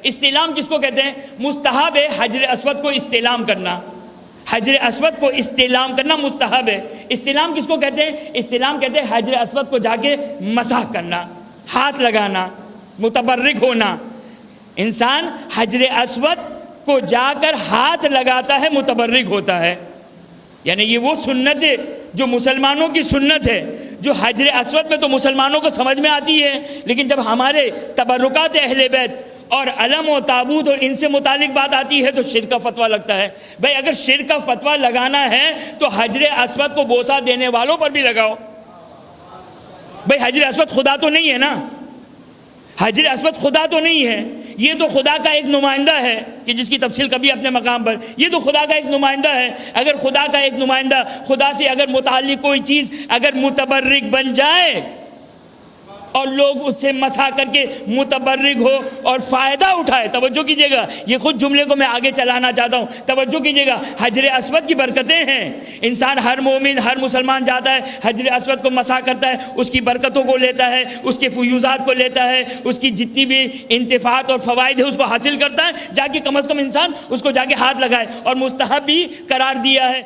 استلام کس کو کہتے ہیں؟ مستحب ہے حجر اسود کو استلام کرنا، حجر اسود کو استلام کرنا مستحب ہے۔ استلام کس کو کہتے ہیں؟ استلام کہتے ہیں حجر اسود کو جا کے مسح کرنا، ہاتھ لگانا، متبرک ہونا۔ انسان حجر اسود کو جا کر ہاتھ لگاتا ہے، متبرک ہوتا ہے۔ یعنی یہ وہ سنت ہے جو مسلمانوں کی سنت ہے، جو حجر اسود میں تو مسلمانوں کو سمجھ میں آتی ہے، لیکن جب ہمارے تبرکات اہل بیت اور علم و تابوت اور ان سے متعلق بات آتی ہے تو شرک کا فتویٰ لگتا ہے۔ بھائی اگر شرک کا فتویٰ لگانا ہے تو حجر اسود کو بوسہ دینے والوں پر بھی لگاؤ۔ بھائی حجر اسود خدا تو نہیں ہے نا، حجر اسود خدا تو نہیں ہے، یہ تو خدا کا ایک نمائندہ ہے کہ جس کی تفصیل کبھی اپنے مقام پر، یہ تو خدا کا ایک نمائندہ ہے۔ اگر خدا کا ایک نمائندہ خدا سے اگر متعلق کوئی چیز اگر متبرک بن جائے اور لوگ اس سے مسح کر کے متبرک ہو اور فائدہ اٹھائے، توجہ کیجئے گا، یہ خود جملے کو میں آگے چلانا چاہتا ہوں، توجہ کیجئے گا، حجر اسود کی برکتیں ہیں۔ انسان ہر مومن ہر مسلمان جاتا ہے حجر اسود کو مسح کرتا ہے، اس کی برکتوں کو لیتا ہے، اس کے فیوزات کو لیتا ہے، اس کی جتنی بھی انتفاعات اور فوائد ہے اس کو حاصل کرتا ہے، جا کے کم از کم انسان اس کو جا کے ہاتھ لگائے، اور مستحب بھی قرار دیا ہے۔